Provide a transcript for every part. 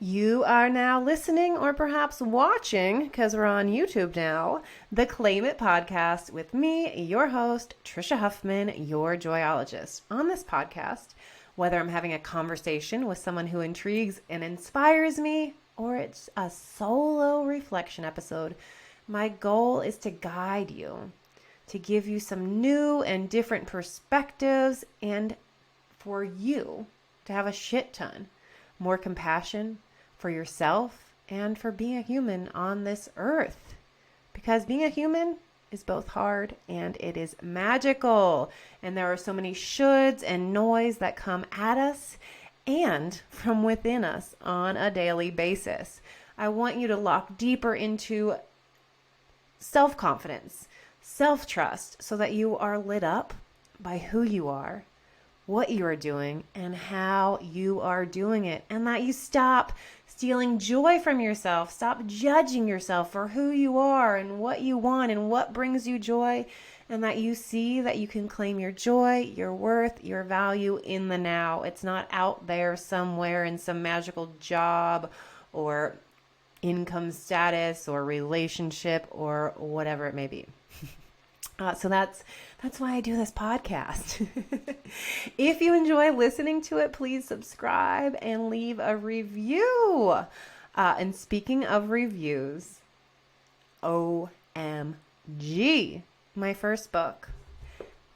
You are now listening or perhaps watching, because we're on YouTube now, the Claim It podcast with me, your host, Trisha Huffman, your joyologist. On this podcast, whether I'm having a conversation with someone who intrigues and inspires me, or it's a solo reflection episode, my goal is to guide you, to give you some new and different perspectives, and for you to have a shit ton more compassion for yourself and for being a human on this earth. Because being a human is both hard and it is magical. And there are so many shoulds and noise that come at us and from within us on a daily basis. I want you to lock deeper into self-confidence, self-trust, so that you are lit up by who you are, what you are doing, and how you are doing it, and that you stop stealing joy from yourself, stop judging yourself for who you are and what you want and what brings you joy, and that you see that you can claim your joy, your worth, your value in the now. It's not out there somewhere in some magical job or income status or relationship or whatever it may be. So that's why I do this podcast. If you enjoy listening to it, please subscribe and leave a review. And speaking of reviews, OMG, my first book,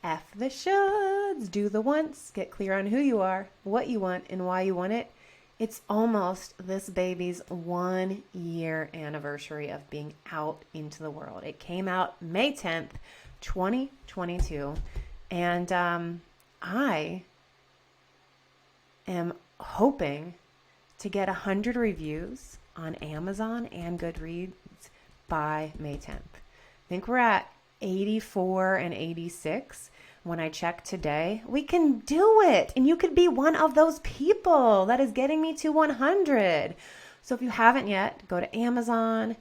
F the Shoulds, Do the Wants, Get Clear on Who You Are, What You Want, and Why You Want It. It's almost this baby's 1 year anniversary of being out into the world. It came out May 10th, 2022. And I am hoping to get 100 reviews on Amazon and Goodreads by May 10th. I think we're at 84 and 86. When I checked today, we can do it. And you could be one of those people that is getting me to 100. So if you haven't yet, go to Amazon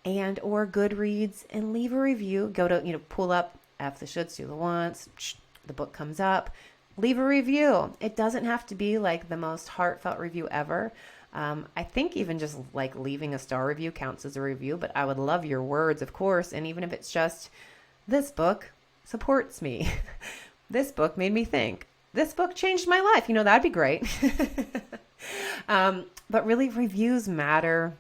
and or Goodreads and leave a review. Go to, pull up F the Shoulds, Do the Wants. The book comes up. Leave a review. It doesn't have to be like the most heartfelt review ever. I think even just like leaving a star review counts as a review, but I would love your words, of course. And even if it's just, this book supports me. This book made me think. This book changed my life. That'd be great. But really, reviews matter.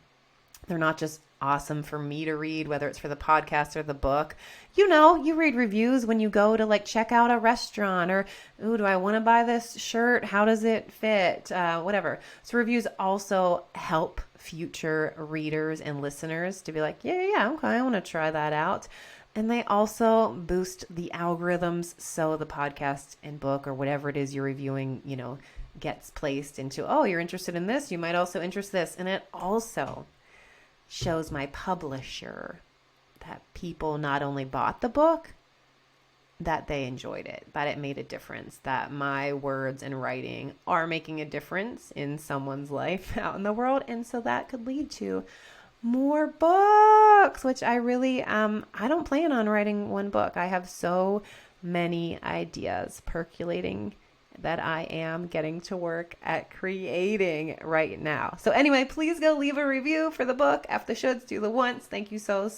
They're not just awesome for me to read, whether it's for the podcast or the book. You read reviews when you go to check out a restaurant or, ooh, do I want to buy this shirt? How does it fit? Whatever. So reviews also help future readers and listeners to be like, yeah, okay, I want to try that out. And they also boost the algorithms so the podcast and book or whatever it is you're reviewing, gets placed into, oh, you're interested in this, you might also interest this. And it also shows my publisher that people not only bought the book, that they enjoyed it, that it made a difference, that my words and writing are making a difference in someone's life out in the world. And so that could lead to more books, which I really, I don't plan on writing one book. I have so many ideas percolating that I am getting to work at creating right now. So anyway, please go leave a review for the book, F the Shoulds, Do the Wants. Thank you so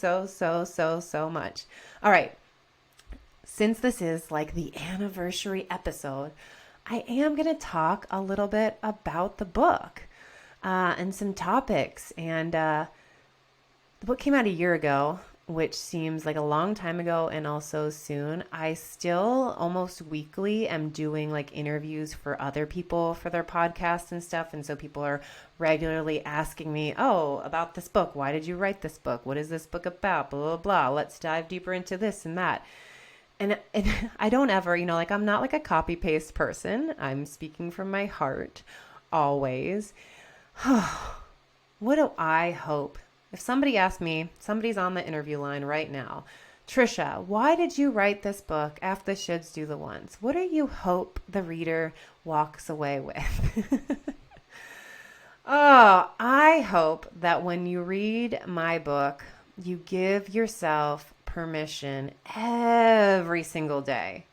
much. All right. Since this is like the anniversary episode, I am going to talk a little bit about the book and some topics. And the book came out a year ago, which seems like a long time ago and also soon. I still almost weekly am doing interviews for other people for their podcasts and stuff. And so people are regularly asking me, oh, about this book. Why did you write this book? What is this book about? Blah, blah, blah. Let's dive deeper into this and that. And I don't ever, I'm not like a copy paste person. I'm speaking from my heart always. What do I hope? If somebody asked me, somebody's on the interview line right now, Trisha, why did you write this book, F the Shoulds, Do the Wants? What do you hope the reader walks away with? Oh, I hope that when you read my book, you give yourself permission every single day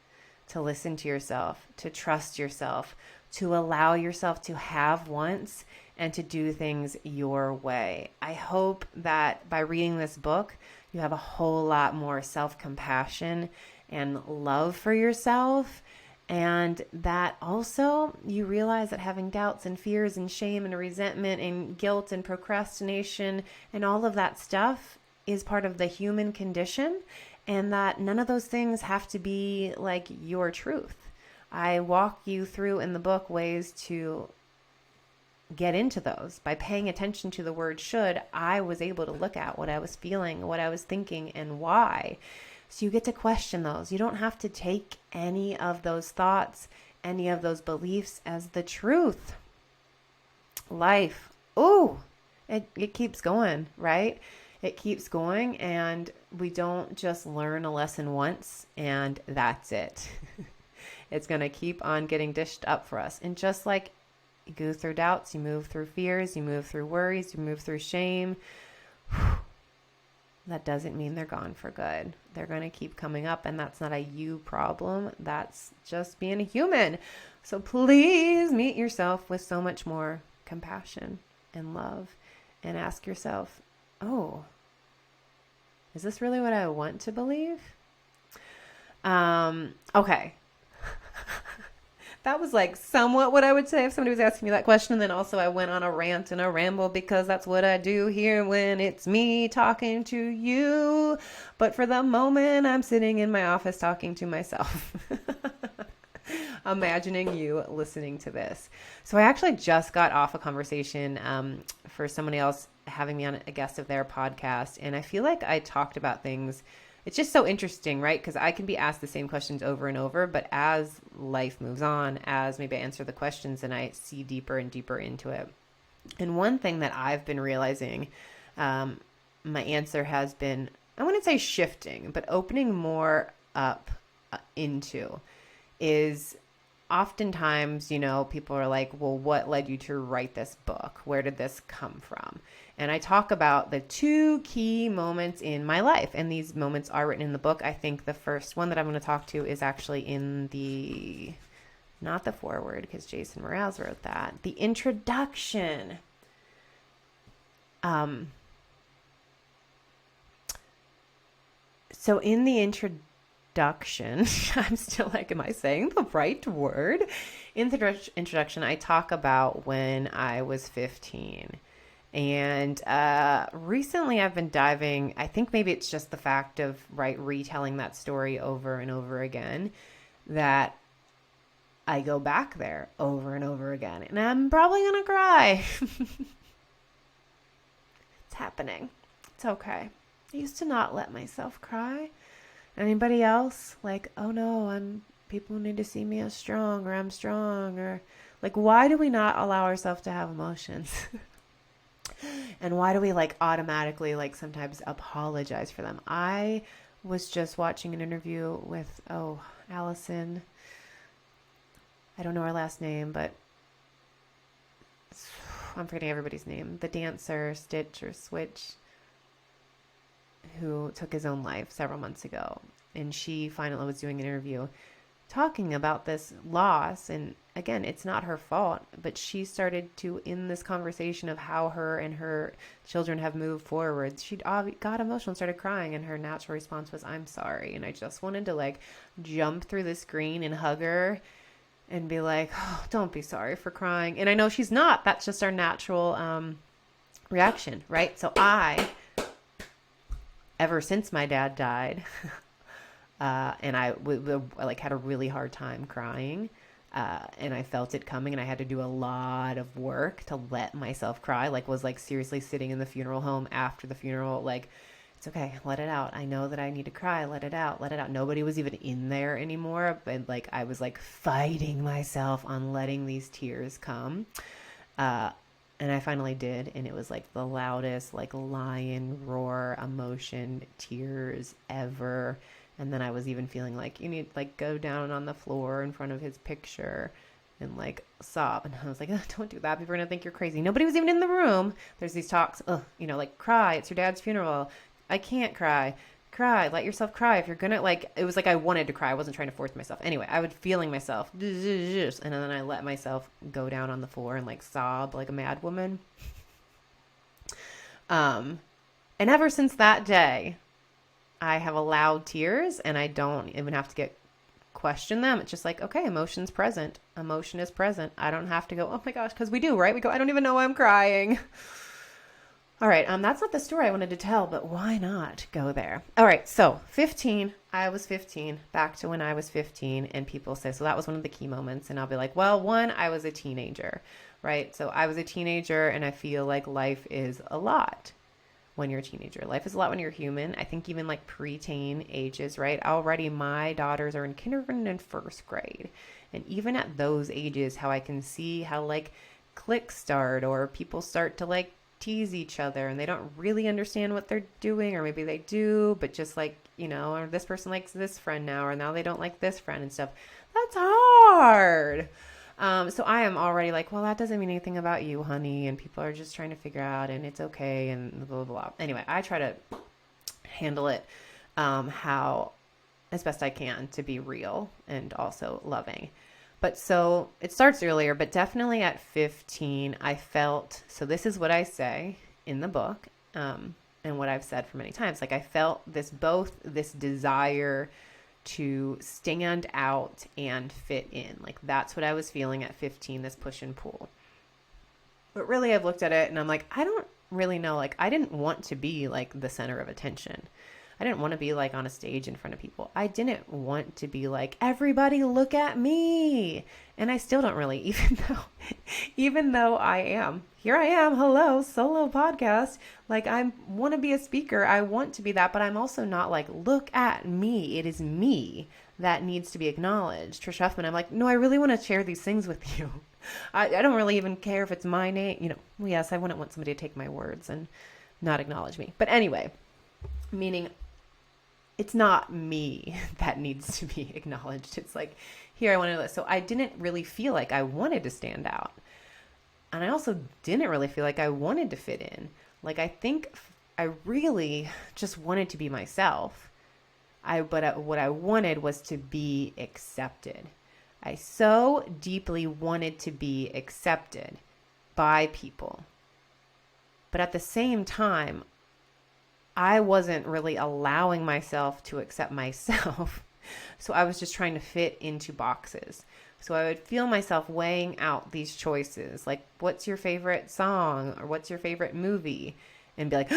to listen to yourself, to trust yourself, to allow yourself to have wants and to do things your way. I hope that by reading this book, you have a whole lot more self-compassion and love for yourself. And that also you realize that having doubts and fears and shame and resentment and guilt and procrastination and all of that stuff is part of the human condition, and that none of those things have to be like your truth. I walk you through in the book ways to get into those. By paying attention to the word should, I was able to look at what I was feeling, what I was thinking, and why. So you get to question those. You don't have to take any of those thoughts, any of those beliefs as the truth. Life, it keeps going, right? It keeps going, and we don't just learn a lesson once and that's it. It's going to keep on getting dished up for us. And just like you go through doubts, you move through fears, you move through worries, you move through shame. That doesn't mean they're gone for good. They're going to keep coming up, and that's not a you problem. That's just being a human. So please meet yourself with so much more compassion and love, and ask yourself, oh, is this really what I want to believe? Okay. That was like somewhat what I would say if somebody was asking me that question. And then also I went on a rant and a ramble because that's what I do here when it's me talking to you. But for the moment, I'm sitting in my office talking to myself. Imagining you listening to this. So I actually just got off a conversation for somebody else having me on a guest of their podcast. And I feel like I talked about things. It's just so interesting, right? Because I can be asked the same questions over and over, but as life moves on, as maybe I answer the questions and I see deeper and deeper into it. And one thing that I've been realizing, my answer has been, I wouldn't say shifting, but opening more up into is oftentimes, people are like, well, what led you to write this book? Where did this come from? And I talk about the two key moments in my life. And these moments are written in the book. I think the first one that I'm going to talk to is actually in not the foreword, because Jason Mraz wrote that, the introduction. So in the introduction, I'm still like, am I saying the right word? In the introduction, I talk about when I was 15. And recently I've been diving, I think maybe it's just the fact of retelling that story over and over again, that I go back there over and over again. And I'm probably going to cry. It's happening. It's okay. I used to not let myself cry. Anybody else? Like, oh no, people need to see me as strong, or I'm strong, or like, why do we not allow ourselves to have emotions? And why do we automatically sometimes apologize for them? I was just watching an interview with, Allison. I don't know her last name, but I'm forgetting everybody's name. The dancer, Stitch or Switch, who took his own life several months ago. And she finally was doing an interview talking about this loss. And again, it's not her fault, but she started to, in this conversation of how her and her children have moved forward, she got emotional and started crying. And her natural response was, I'm sorry. And I just wanted to jump through the screen and hug her and be like, oh, don't be sorry for crying. And I know she's not. That's just our natural reaction, right? So ever since my dad died, and I had a really hard time crying, and I felt it coming, and I had to do a lot of work to let myself cry. Was seriously sitting in the funeral home after the funeral, it's okay, let it out. I know that I need to cry. Let it out. Let it out. Nobody was even in there anymore, but I was fighting myself on letting these tears come. And I finally did, and it was the loudest, lion roar emotion, tears ever. And then I was even feeling you need go down on the floor in front of his picture and sob. And I was like, oh, don't do that. People are gonna think you're crazy. Nobody was even in the room. There's these talks, cry. It's your dad's funeral. I can't cry. cry, let yourself cry. If you're gonna like, it was like I wanted to cry. I wasn't trying to force myself. Anyway, I would feeling myself, and then I let myself go down on the floor and like sob like a mad woman. And ever since that day, I have allowed tears, and I don't even have to question them. It's just like, okay, emotion's present. Emotion is present. I don't have to go, oh my gosh, because we do, right? We go, I don't even know why I'm crying. All right, that's not the story I wanted to tell, but why not go there? All right, so 15, I was 15, back to when I was 15, and people say, so that was one of the key moments, and I'll be like, well, one, I was a teenager, right? So I was a teenager, and I feel like life is a lot when you're a teenager. Life is a lot when you're human. I think even like preteen ages, right? Already my daughters are in kindergarten and first grade, and even at those ages, how I can see how like cliques start, or people start to like tease each other and they don't really understand what they're doing, or maybe they do, but just like, or this person likes this friend now, or now they don't like this friend and stuff. That's hard. So I am already like, well, that doesn't mean anything about you, honey, and people are just trying to figure out, and it's okay, and blah, blah, blah. Anyway, I try to handle it how as best I can to be real and also loving. But so it starts earlier, but definitely at 15, I felt, so this is what I say in the book, and what I've said for many times, like I felt this desire to stand out and fit in. Like that's what I was feeling at 15, this push and pull. But really I've looked at it and I'm like, I don't really know. Like I didn't want to be like the center of attention. I didn't want to be like on a stage in front of people. I didn't want to be like, everybody look at me. And I still don't really, even though here I am, hello, solo podcast. Like I want to be a speaker. I want to be that, but I'm also not like, look at me. It is me that needs to be acknowledged. Trish Huffman, I'm like, no, I really want to share these things with you. I don't really even care if it's my name. Well, yes, I wouldn't want somebody to take my words and not acknowledge me. But anyway, meaning it's not me that needs to be acknowledged. It's like, here I want to, so I didn't really feel like I wanted to stand out. And I also didn't really feel like I wanted to fit in. Like, I think I really just wanted to be myself. But what I wanted was to be accepted. I so deeply wanted to be accepted by people. But at the same time, I wasn't really allowing myself to accept myself. So I was just trying to fit into boxes. So I would feel myself weighing out these choices. Like, what's your favorite song? Or what's your favorite movie? And be like,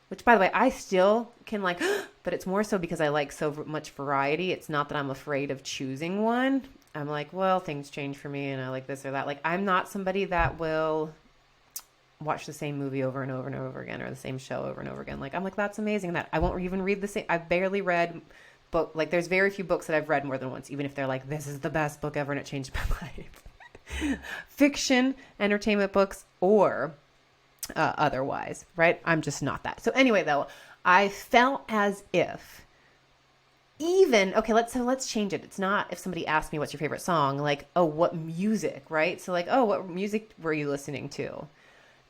which by the way, I still can like, but it's more so because I like so much variety. It's not that I'm afraid of choosing one. I'm like, well, things change for me and I like this or that. Like, I'm not somebody that will watch the same movie over and over and over again, or the same show over and over again. Like, I'm like, that's amazing. That I won't even read the same. I've barely read book. Like, there's very few books that I've read more than once, even if they're like, this is the best book ever and it changed my life. Fiction, entertainment books, or otherwise, right? I'm just not that. So anyway, though, I felt as if let's change it. It's not if somebody asked me, what's your favorite song? Like, oh, what music, right? So like, oh, what music were you listening to?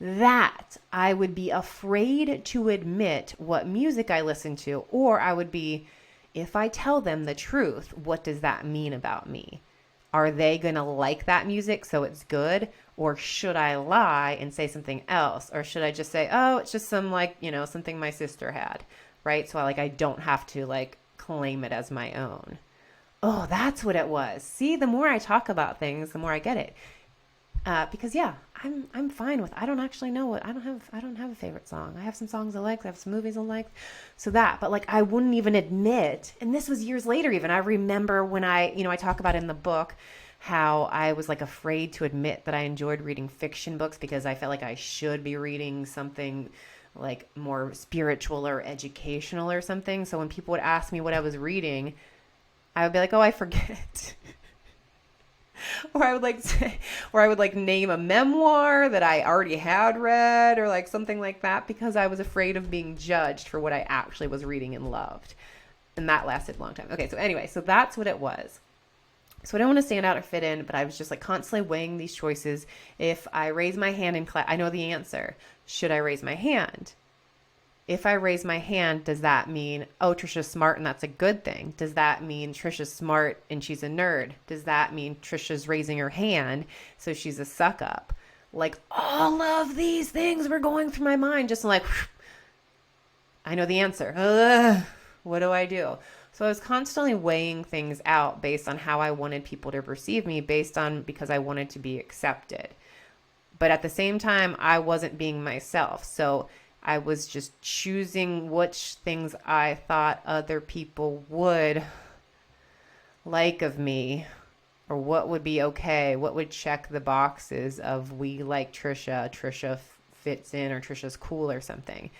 That I would be afraid to admit what music I listen to, or I would be, if I tell them the truth, what does that mean about me? Are they going to like that music so it's good? Or should I lie and say something else? Or should I just say, oh, it's just some like, something my sister had, right? So I don't have to like claim it as my own. Oh, that's what it was. See, the more I talk about things, the more I get it. Because yeah, I'm fine with, I don't actually know I don't have a favorite song. I have some songs I like, I have some movies I like. So that, but like, I wouldn't even admit, and this was years later even, I remember when I talk about in the book how I was like afraid to admit that I enjoyed reading fiction books because I felt like I should be reading something like more spiritual or educational or something. So when people would ask me what I was reading, I would be like, oh, I forget. Or I would like name a memoir that I already had read, or like something like that, because I was afraid of being judged for what I actually was reading and loved. And that lasted a long time. Okay, so anyway, so that's what it was. So I don't want to stand out or fit in, but I was just like constantly weighing these choices. If I raise my hand in class, I know the answer. Should I raise my hand? If I raise my hand, does that mean, oh, Trisha's smart and that's a good thing? Does that mean Trisha's smart and she's a nerd? Does that mean Trisha's raising her hand so she's a suck up? Like, all of these things were going through my mind, just like, I know the answer. What do I do? So I was constantly weighing things out based on how I wanted people to perceive me, because I wanted to be accepted. But at the same time, I wasn't being myself. So I was just choosing which things I thought other people would like of me, or what would be okay, what would check the boxes of we like Trisha fits in, or Trisha's cool or something.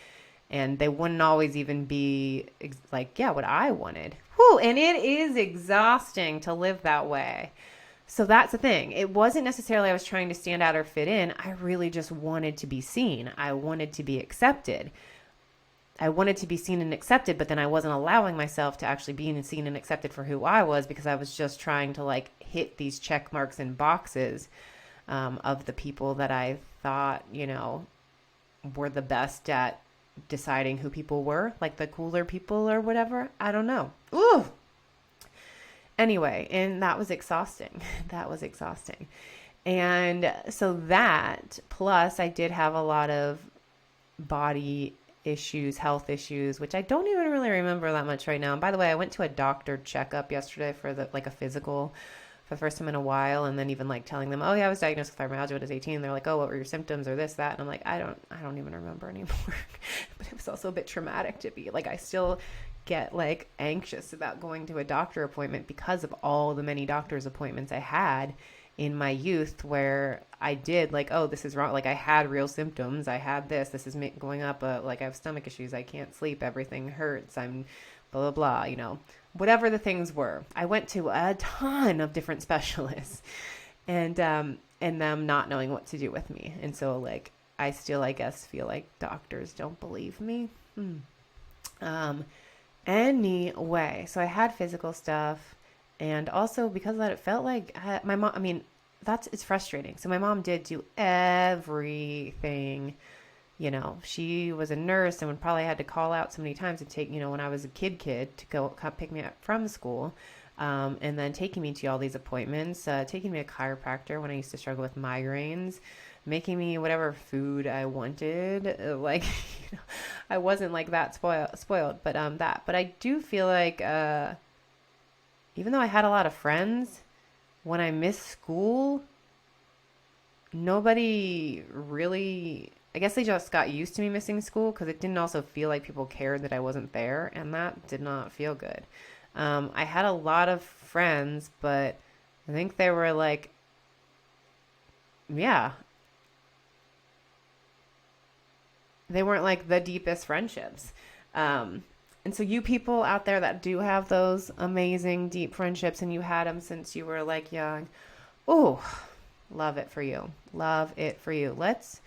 And they wouldn't always even be like, yeah, what I wanted. Whew, and it is exhausting to live that way. So that's the thing. It wasn't necessarily I was trying to stand out or fit in. I really just wanted to be seen. I wanted to be accepted. I wanted to be seen and accepted, but then I wasn't allowing myself to actually be seen and accepted for who I was, because I was just trying to like hit these check marks and boxes of the people that I thought, were the best at deciding who people were, like the cooler people or whatever. I don't know. Ooh. Anyway, and that was exhausting. And so that, plus I did have a lot of body issues, health issues, which I don't even really remember that much right now. And by the way, I went to a doctor checkup yesterday for a physical for the first time in a while, and then even like telling them, oh yeah, I was diagnosed with fibromyalgia when I was 18. They're like, oh, what were your symptoms or this, that? And I'm like, I don't even remember anymore. But it was also a bit traumatic to be like, I still get like anxious about going to a doctor appointment because of all the many doctor's appointments I had in my youth, where I did like, oh, this is wrong. Like I had real symptoms. I had this is going up. Like I have stomach issues. I can't sleep. Everything hurts. I'm blah, blah, blah, whatever the things were. I went to a ton of different specialists, and them not knowing what to do with me. And so like, I still, I guess, feel like doctors don't believe me. Anyway, so I had physical stuff, and also because of that, it felt like my mom, it's frustrating. So my mom did do everything. She was a nurse and would probably had to call out so many times to take, when I was a kid to go pick me up from school, and then taking me to all these appointments, taking me to a chiropractor when I used to struggle with migraines, making me whatever food I wanted. I wasn't like that spoiled, but I do feel like, even though I had a lot of friends, when I missed school, nobody really, I guess they just got used to me missing school, because it didn't also feel like people cared that I wasn't there, and that did not feel good. I had a lot of friends, but I think they were like, yeah, they weren't like the deepest friendships. And so you people out there that do have those amazing deep friendships, and you had them since you were like young, oh, love it for you. Love it for you. Let's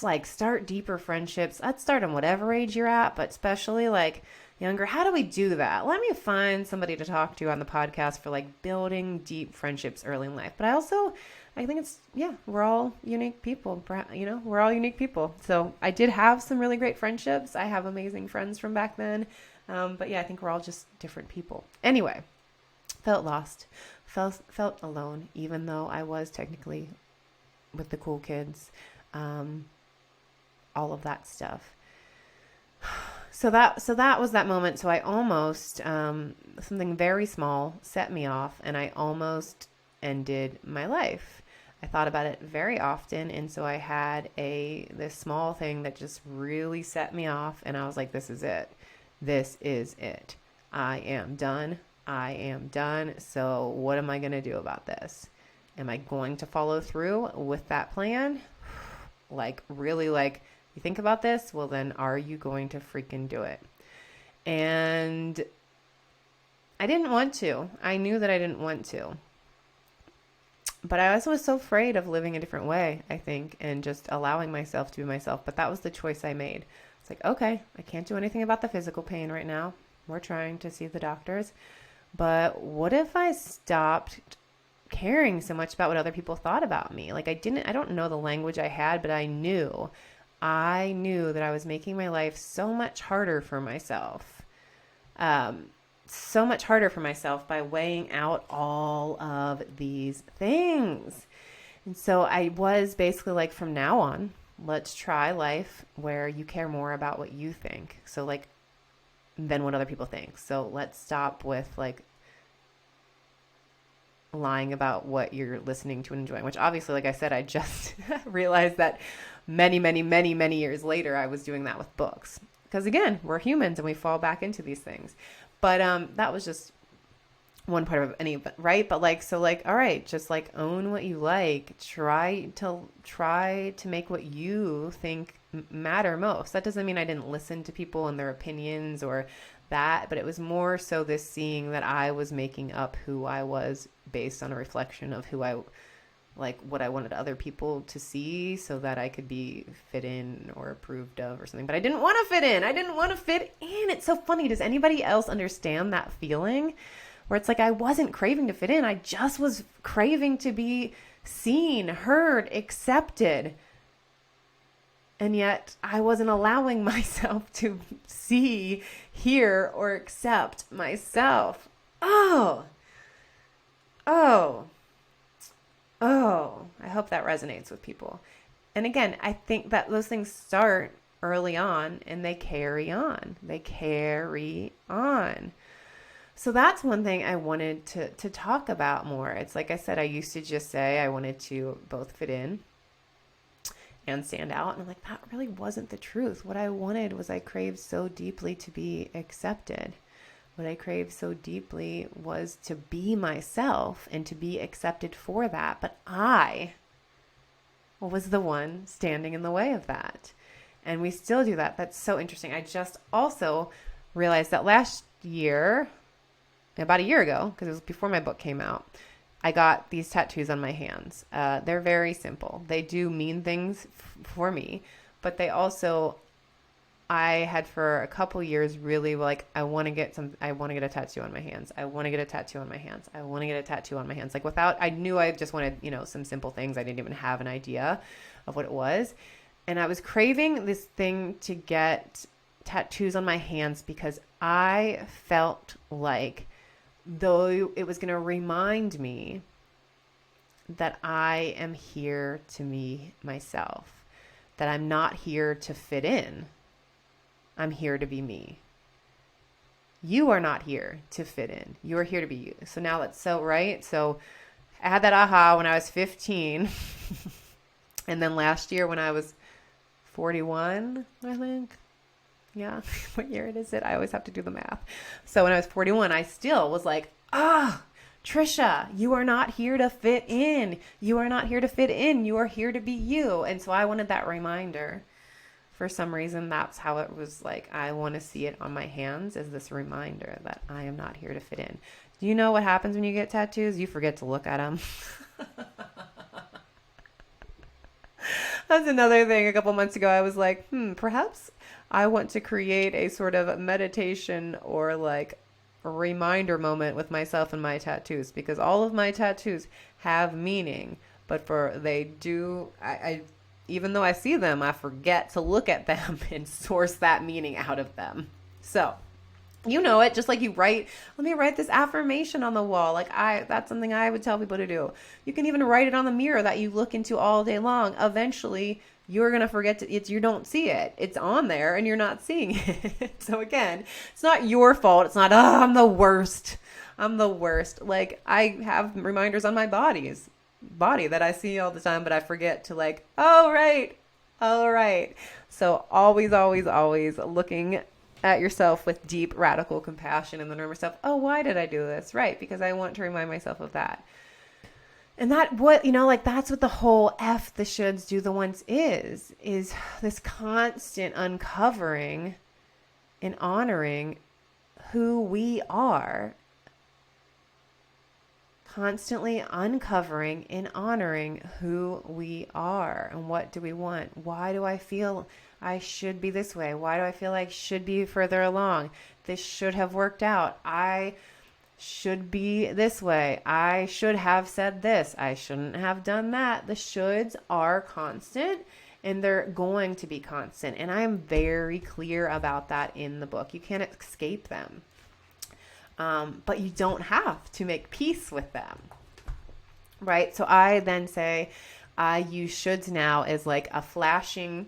like start deeper friendships. Let's start on whatever age you're at, but especially like younger. How do we do that? Let me find somebody to talk to on the podcast for like building deep friendships early in life. But I think we're all unique people. We're all unique people. So I did have some really great friendships. I have amazing friends from back then. But yeah, I think we're all just different people. Anyway, felt lost, felt alone, even though I was technically with the cool kids, all of that stuff. So that was that moment. So I almost, something very small set me off, and I almost ended my life. I thought about it very often, and so I had this small thing that just really set me off, and I was like, this is it. This is it. I am done. So what am I going to do about this? Am I going to follow through with that plan? Like, really, like, you think about this? Well, then are you going to freaking do it? And I didn't want to. I knew that I didn't want to. But I also was so afraid of living a different way, I think, and just allowing myself to be myself. But that was the choice I made. It's like, okay, I can't do anything about the physical pain right now. We're trying to see the doctors. But what if I stopped caring so much about what other people thought about me? Like I don't know the language I had, but I knew I knew that I was making my life so much harder for myself. So much harder for myself by weighing out all of these things. And so I was basically like, from now on, let's try life where you care more about what you think. So like, than what other people think. So let's stop with like lying about what you're listening to and enjoying, which obviously, like I said, I just realized that many, many, many, many years later, I was doing that with books. Because again, we're humans and we fall back into these things. But that was just one part of any, right? But like, so like, all right, just like own what you like. Try to make what you think matter most. That doesn't mean I didn't listen to people and their opinions or that, but it was more so this seeing that I was making up who I was based on a reflection of who I, like what I wanted other people to see so that I could be fit in or approved of or something. But I didn't want to fit in. I didn't want to fit in. It's so funny. Does anybody else understand that feeling where it's like I wasn't craving to fit in? I just was craving to be seen, heard, accepted. And yet I wasn't allowing myself to see, hear, or accept myself. Oh, I hope that resonates with people. And again, I think that those things start early on and they carry on. So that's one thing I wanted to talk about more. It's like I said, I used to just say I wanted to both fit in and stand out. And I'm like, that really wasn't the truth. What I wanted was I craved so deeply to be accepted. What I craved so deeply was to be myself and to be accepted for that. But I was the one standing in the way of that. And we still do that. That's so interesting. I just also realized that last year, about a year ago, because it was before my book came out, I got these tattoos on my hands. They're very simple. They do mean things for me, but they also, I had for a couple years really like, I want to get a tattoo on my hands. I want to get a tattoo on my hands. I want to get a tattoo on my hands. Like I knew I just wanted, some simple things. I didn't even have an idea of what it was. And I was craving this thing to get tattoos on my hands because I felt like though it was going to remind me that I am here to be myself, that I'm not here to fit in. I'm here to be me. You are not here to fit in. You are here to be you. So now right? So I had that aha when I was 15. And then last year when I was 41, I think. Yeah. What year is it? I always have to do the math. So when I was 41, I still was like, Trisha, you are not here to fit in. You are not here to fit in. You are here to be you. And so I wanted that reminder. For some reason, that's how it was like, I want to see it on my hands as this reminder that I am not here to fit in. Do you know what happens when you get tattoos? You forget to look at them. That's another thing. A couple months ago, I was like, perhaps I want to create a sort of meditation or like a reminder moment with myself and my tattoos, because all of my tattoos have meaning, but I even though I see them, I forget to look at them and source that meaning out of them. So, it, just like you write, let me write this affirmation on the wall. Like that's something I would tell people to do. You can even write it on the mirror that you look into all day long. Eventually, you're going to forget you don't see it. It's on there and you're not seeing it. So again, it's not your fault. It's not, I'm the worst. Like I have reminders on my body that I see all the time, but I forget to like, all right. So always, always, always looking at yourself with deep, radical compassion and then remember yourself, why did I do this? Right. Because I want to remind myself of that. And that's what the whole F the shoulds do the once is this constant uncovering and honoring who we are. Constantly uncovering and honoring who we are and what do we want. Why do I feel I should be this way? Why do I feel I should be further along? This should have worked out. I should be this way. I should have said this. I shouldn't have done that. The shoulds are constant and they're going to be constant. And I am very clear about that in the book. You can't escape them. But you don't have to make peace with them, right? So I then say, I use shoulds now as like a flashing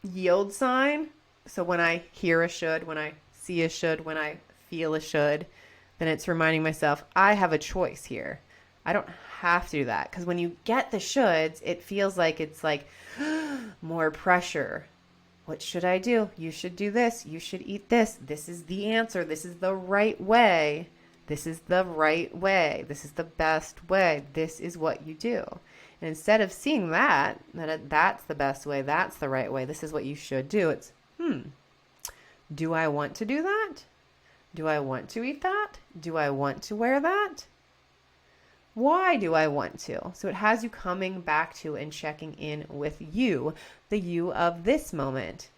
yield sign. So when I hear a should, when I see a should, when I feel a should, then it's reminding myself, I have a choice here. I don't have to do that. Because when you get the shoulds, it feels like it's like more pressure. What should I do? You should do this. You should eat this. This is the answer. This is the right way. This is the right way. This is the best way. This is what you do. And instead of seeing that that's the best way, that's the right way, this is what you should do, it's, do I want to do that? Do I want to eat that? Do I want to wear that? Why do I want to? So it has you coming back to and checking in with you, the you of this moment,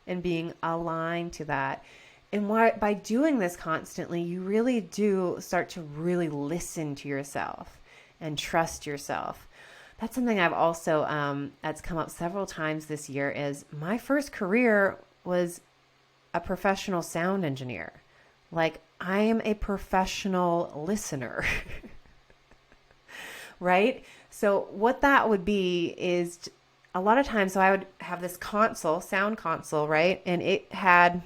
and being aligned to that. And by doing this constantly, you really do start to really listen to yourself and trust yourself. That's something I've also, that's come up several times this year, is my first career was a professional sound engineer. Like, I am a professional listener. Right? So what that would be is a lot of times, so I would have this console, sound console, right? And it had,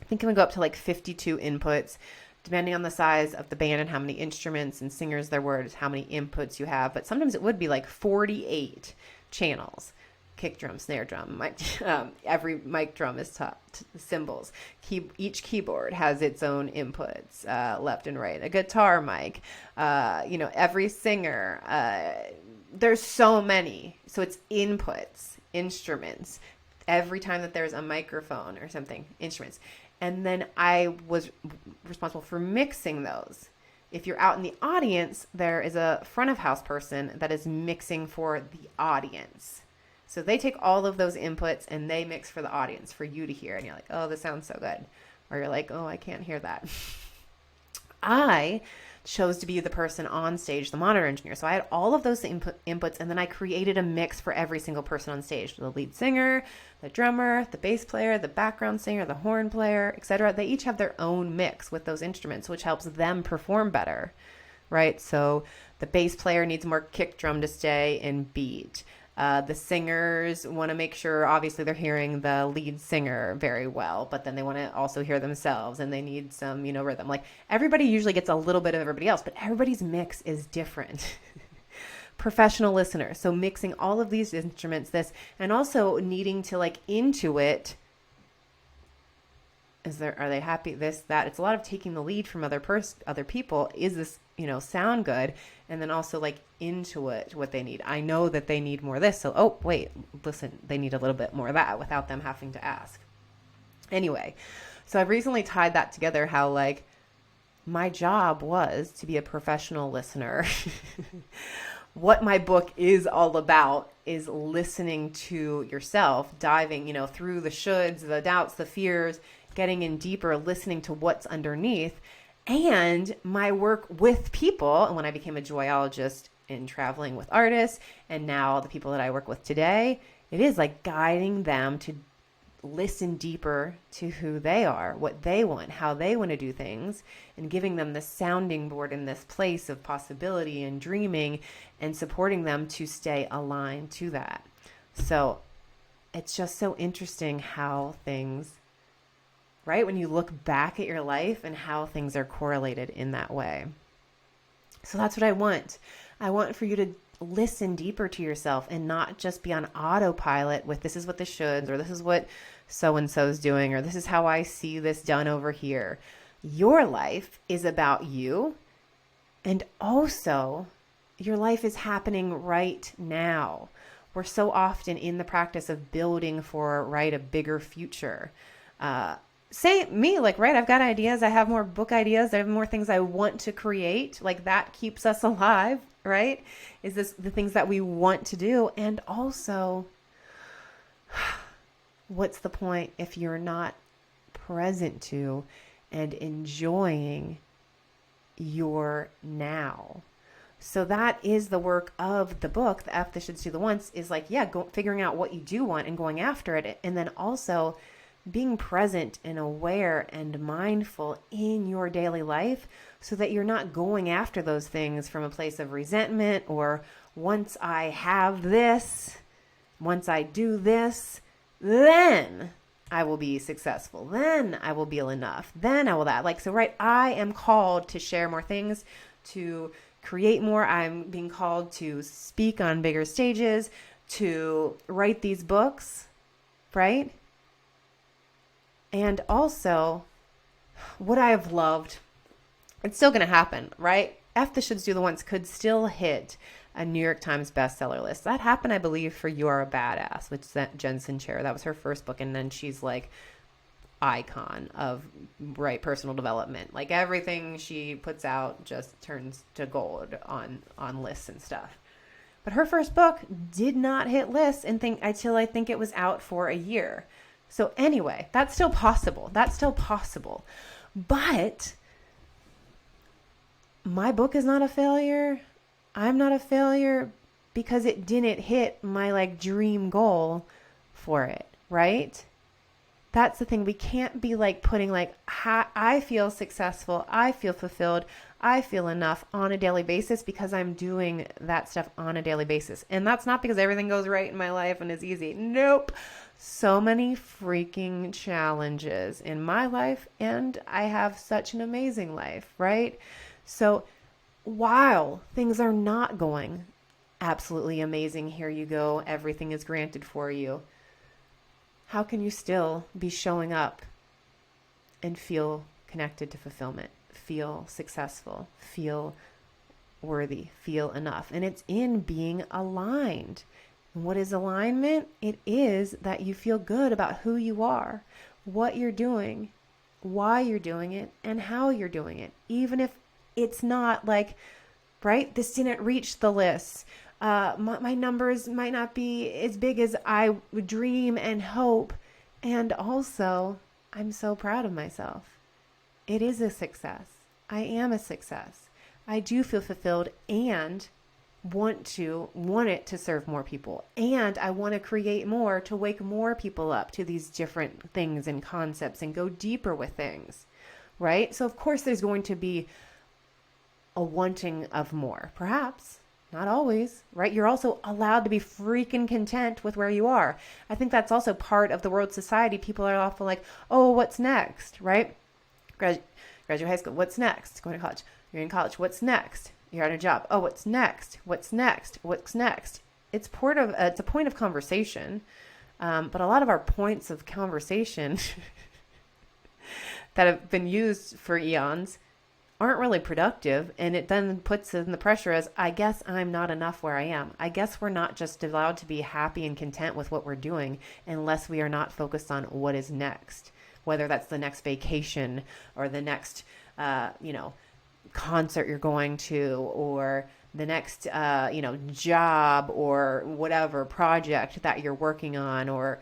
I think it would go up to like 52 inputs, depending on the size of the band and how many instruments and singers there were, how many inputs you have. But sometimes it would be like 48 channels. Kick drum, snare drum, mic, every mic drum is cymbals. Each keyboard has its own inputs, left and right. A guitar mic, every singer. There's so many. So it's inputs, instruments. Every time that there's a microphone or something, instruments. And then I was responsible for mixing those. If you're out in the audience, there is a front of house person that is mixing for the audience. So they take all of those inputs and they mix for the audience, for you to hear. And you're like, oh, this sounds so good. Or you're like, oh, I can't hear that. I chose to be the person on stage, the monitor engineer. So I had all of those inputs, and then I created a mix for every single person on stage. The lead singer, the drummer, the bass player, the background singer, the horn player, etc. They each have their own mix with those instruments, which helps them perform better, right? So the bass player needs more kick drum to stay in beat. The singers want to make sure, obviously, they're hearing the lead singer very well, but then they want to also hear themselves, and they need some, rhythm. Like, everybody usually gets a little bit of everybody else, but everybody's mix is different. Professional listener. So mixing all of these instruments, and also needing to intuit. Are they happy? This, that. It's a lot of taking the lead from other people. Is this, sound good? And then also intuit what they need. I know that they need more of this. So, oh, wait, listen, they need a little bit more of that without them having to ask. Anyway, so I've recently tied that together, how my job was to be a professional listener. What my book is all about is listening to yourself, diving, through the shoulds, the doubts, the fears, getting in deeper, listening to what's underneath, and my work with people. And when I became a joyologist in traveling with artists, and now the people that I work with today, it is guiding them to listen deeper to who they are, what they want, how they want to do things, and giving them this sounding board in this place of possibility and dreaming, and supporting them to stay aligned to that. So it's just so interesting how things, right, when you look back at your life and how things are correlated in that way. So that's what I want. I want for you to listen deeper to yourself and not just be on autopilot with this is what the shoulds, or this is what so-and-so's doing, or this is how I see this done over here. Your life is about you, and also your life is happening right now. We're so often in the practice of building for, right, a bigger future. Say me, right, I've got ideas. I have more book ideas. I have more things I want to create. That keeps us alive, right? Is this the things that we want to do? And also, what's the point if you're not present to and enjoying your now? So that is the work of the book, The F This Shoulds Do the Once, is like, figuring out what you do want and going after it. And then also being present and aware and mindful in your daily life so that you're not going after those things from a place of resentment or once I have this, once I do this, then I will be successful. Then I will be enough. Then I will that. Like, so, right, I am called to share more things, to create more. I'm being called to speak on bigger stages, to write these books, right? And also, what I have loved, it's still going to happen, right? F This Shoulds Do the Once could still hit a New York Times bestseller list. That happened, I believe, for You Are a Badass, which Jen Sincero. That was her first book. And then she's like icon of personal development. Like everything she puts out just turns to gold on lists and stuff. But her first book did not hit lists until I think it was out for a year. So anyway, that's still possible. But my book is not a failure. I'm not a failure because it didn't hit my like dream goal for it, right? That's the thing. We can't be like putting like, I feel successful, I feel fulfilled, I feel enough on a daily basis because I'm doing that stuff on a daily basis. And that's not because everything goes right in my life and is easy. Nope. So many freaking challenges in my life, and I have such an amazing life, right? So while things are not going absolutely amazing, here you go, everything is granted for you, how can you still be showing up and feel connected to fulfillment, feel successful, feel worthy, feel enough? And it's in being aligned. And what is alignment? It is that you feel good about who you are, what you're doing, why you're doing it, and how you're doing it. Even if it's not like, right, this didn't reach the list. My numbers might not be as big as I would dream and hope. And also, I'm so proud of myself. It is a success. I am a success. I do feel fulfilled and want it to serve more people. And I want to create more to wake more people up to these different things and concepts and go deeper with things, right? So of course there's going to be a wanting of more, perhaps. Not always, right? You're also allowed to be freaking content with where you are. I think that's also part of the world society. People are often like, oh, what's next, right? Graduate high school, what's next? Going to college. You're in college, what's next? You're at a job. Oh, what's next? What's next? What's next? It's a point of conversation. But a lot of our points of conversation that have been used for eons aren't really productive, and it then puts in the pressure as, I guess I'm not enough where I am. I guess we're not just allowed to be happy and content with what we're doing unless we are not focused on what is next, whether that's the next vacation or the next, concert you're going to, or the next, job or whatever project that you're working on, or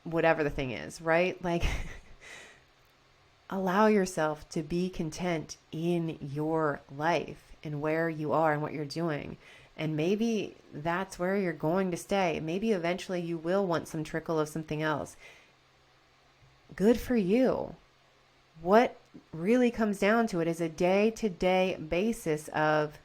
whatever the thing is, right? Like, allow yourself to be content in your life and where you are and what you're doing. And maybe that's where you're going to stay. Maybe eventually you will want some trickle of something else. Good for you. What really comes down to it is a day-to-day basis of,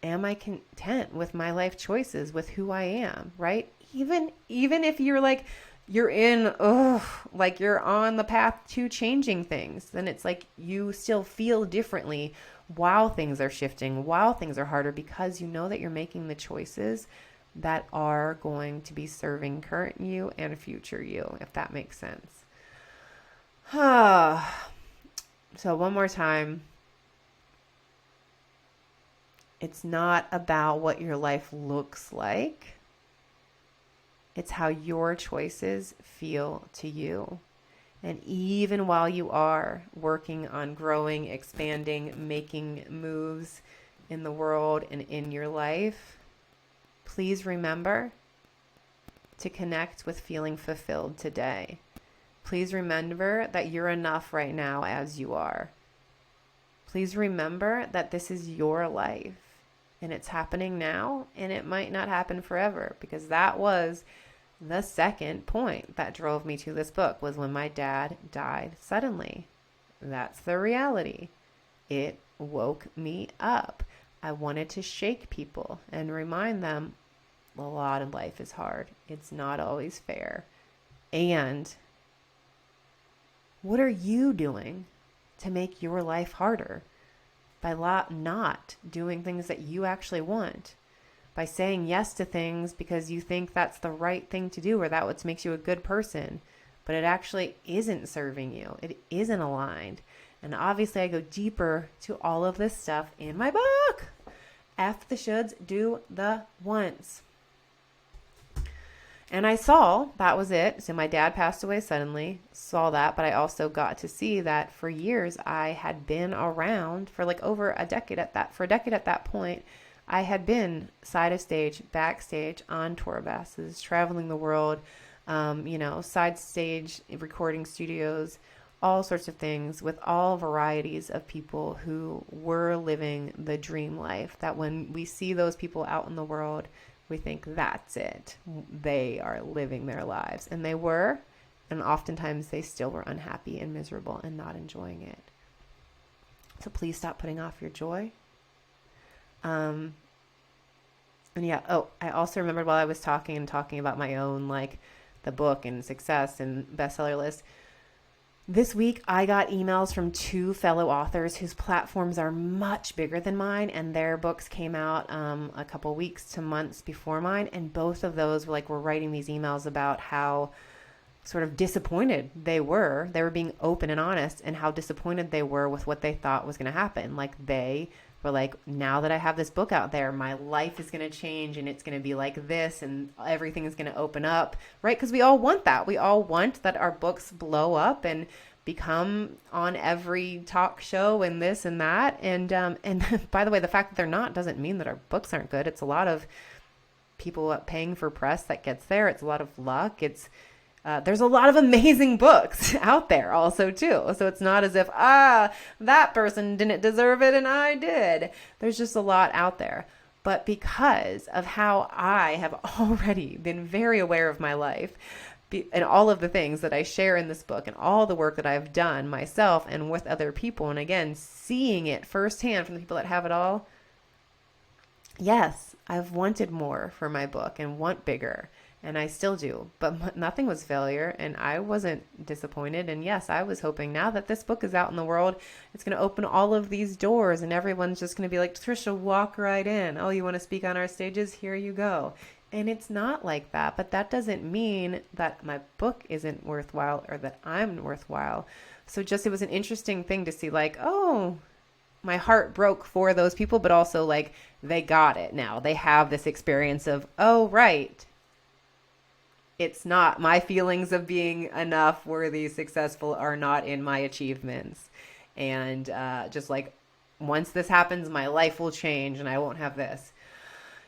am I content with my life choices, with who I am, right? Even if you're like, you're you're on the path to changing things, then it's like you still feel differently while things are shifting, while things are harder, because you know that you're making the choices that are going to be serving current you and future you, if that makes sense. So one more time, it's not about what your life looks like. It's how your choices feel to you. And even while you are working on growing, expanding, making moves in the world and in your life, please remember to connect with feeling fulfilled today. Please remember that you're enough right now as you are. Please remember that this is your life and it's happening now, and it might not happen forever, because that was the second point that drove me to this book, was when my dad died suddenly. That's the reality. It woke me up. I wanted to shake people and remind them a lot of life is hard. It's not always fair. And what are you doing to make your life harder by not doing things that you actually want? By saying yes to things because you think that's the right thing to do, or that what makes you a good person, but it actually isn't serving you. It isn't aligned. And obviously I go deeper to all of this stuff in my book. F the shoulds, do the wants. And I saw that was it. So my dad passed away suddenly, saw that, but I also got to see that for years I had been around for like over a decade at that point. I had been side of stage, backstage, on tour buses, traveling the world, side stage, recording studios, all sorts of things with all varieties of people who were living the dream life, that when we see those people out in the world, we think that's it. They are living their lives. And they were, and oftentimes they still were unhappy and miserable and not enjoying it. So please stop putting off your joy. I also remembered while I was talking about my own, like the book and success and bestseller list, this week I got emails from 2 fellow authors whose platforms are much bigger than mine, and their books came out a couple weeks to months before mine, and both of those were writing these emails about how sort of disappointed they were. They were being open and honest, and how disappointed they were with what they thought was going to happen. Like, they were like, now that I have this book out there, my life is going to change, and it's going to be like this, and everything is going to open up, right? Because we all want that. We all want that our books blow up and become on every talk show and this and that. And by the way, the fact that they're not doesn't mean that our books aren't good. It's a lot of people paying for press that gets there. It's a lot of luck. There's a lot of amazing books out there also too. So it's not as if, that person didn't deserve it and I did. There's just a lot out there. But because of how I have already been very aware of my life and all of the things that I share in this book and all the work that I've done myself and with other people, and again, seeing it firsthand from the people that have it all, yes, I've wanted more for my book and want bigger. And I still do, but nothing was failure, and I wasn't disappointed. And yes, I was hoping now that this book is out in the world, it's going to open all of these doors, and everyone's just going to be like, Trisha, walk right in. Oh, you want to speak on our stages? Here you go. And it's not like that, but that doesn't mean that my book isn't worthwhile or that I'm worthwhile. So it was an interesting thing to see, like, oh, my heart broke for those people, but also like they got it now. They have this experience of, oh, right. It's not my feelings of being enough, worthy, successful are not in my achievements. And just like, once this happens, my life will change and I won't have this.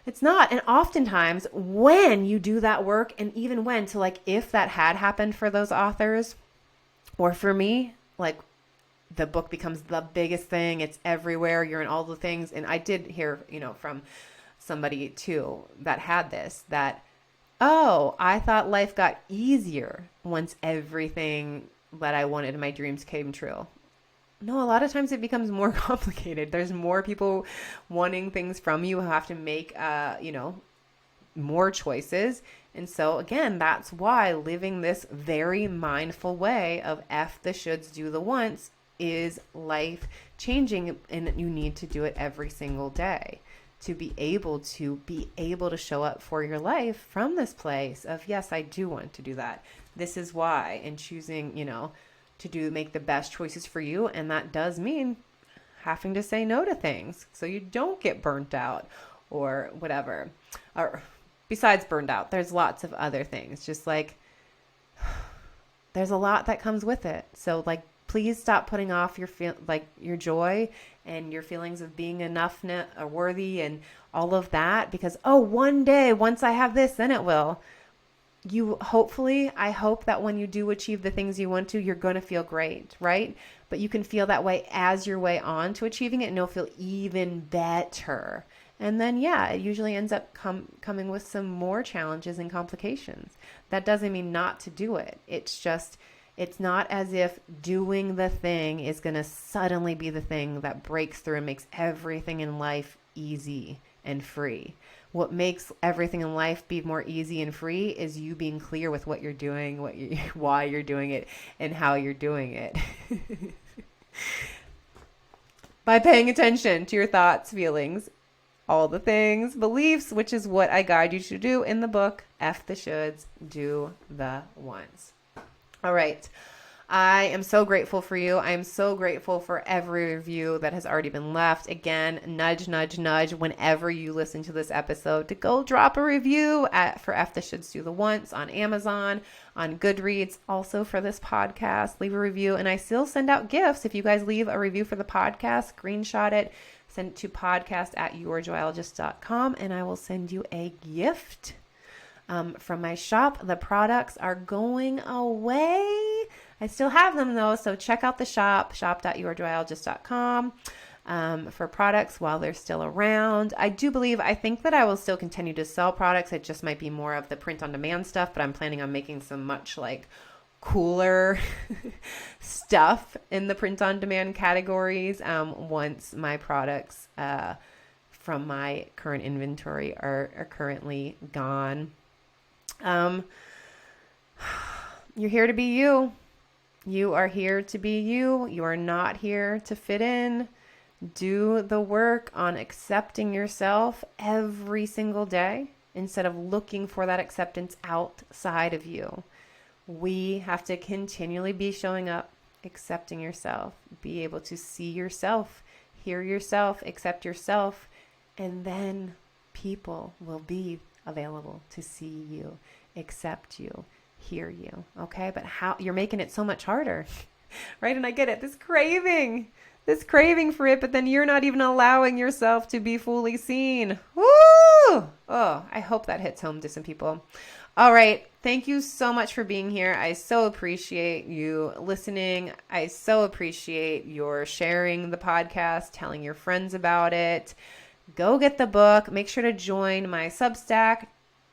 It's not. And oftentimes when you do that work, and even when to like, if that had happened for those authors or for me, like the book becomes the biggest thing. It's everywhere. You're in all the things. And I did hear, from somebody too that had this, that, oh, I thought life got easier once everything that I wanted in my dreams came true. No, a lot of times it becomes more complicated. There's more people wanting things from you who have to make, more choices. And so again, that's why living this very mindful way of F the shoulds, do the wants is life changing. And you need to do it every single day to be able to show up for your life from this place of, yes, I do want to do that. This is why, and choosing, to make the best choices for you. And that does mean having to say no to things so you don't get burnt out or whatever. Or besides burned out, there's lots of other things. Just like, there's a lot that comes with it. So like, please stop putting off your joy and your feelings of being enough or worthy and all of that, because, one day, once I have this, then it will. I hope that when you do achieve the things you want to, you're going to feel great, right? But you can feel that way as your way on to achieving it, and you'll feel even better. And then, yeah, it usually ends up coming with some more challenges and complications. That doesn't mean not to do it. It's just, it's not as if doing the thing is going to suddenly be the thing that breaks through and makes everything in life easy and free. What makes everything in life be more easy and free is you being clear with what you're doing, why you're doing it, and how you're doing it. By paying attention to your thoughts, feelings, all the things, beliefs, which is what I guide you to do in the book, F the Shoulds, Do the Wants. All right. I am so grateful for you. I am so grateful for every review that has already been left. Again, nudge, nudge, nudge, whenever you listen to this episode, to go drop a review for F the Shoulds Do the Wants on Amazon, on Goodreads, also for this podcast. Leave a review, and I still send out gifts. If you guys leave a review for the podcast, screenshot it, send it to podcast@yourjoyologist.com, and I will send you a gift from my shop. The products are going away. I still have them though, so check out the shop.yourjoyologist.com for products while they're still around. I think that I will still continue to sell products. It just might be more of the print-on-demand stuff, but I'm planning on making some much cooler stuff in the print-on-demand categories once my products from my current inventory are currently gone. You're here to be you. You are here to be you. You are not here to fit in. Do the work on accepting yourself every single day instead of looking for that acceptance outside of you. We have to continually be showing up, accepting yourself, be able to see yourself, hear yourself, accept yourself, and then people will be available to see you, accept you, hear you. Okay. But how you're making it so much harder, right? And I get it. This craving for it, but then you're not even allowing yourself to be fully seen. Woo! Oh, I hope that hits home to some people. All right. Thank you so much for being here. I so appreciate you listening. I so appreciate your sharing the podcast, telling your friends about it. Go get the book. Make sure to join my Substack,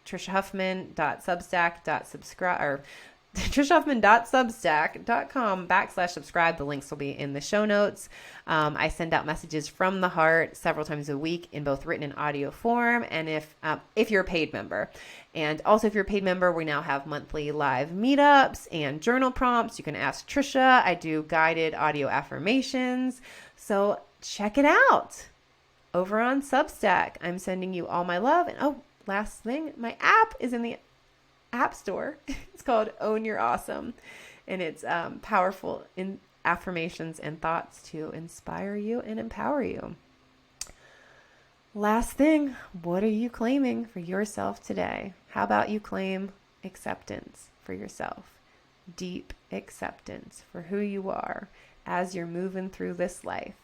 triciahuffman.substack.com/subscribe. The links will be in the show notes. I send out messages from the heart several times a week in both written and audio form. And if you're a paid member, and also if you're a paid member, we now have monthly live meetups and journal prompts. You can ask Trisha. I do guided audio affirmations. So check it out over on Substack. I'm sending you all my love. And last thing, my app is in the App Store. It's called Own Your Awesome, and it's powerful in affirmations and thoughts to inspire you and empower you. Last thing, what are you claiming for yourself today? How about you claim acceptance for yourself? Deep acceptance for who you are as you're moving through this life.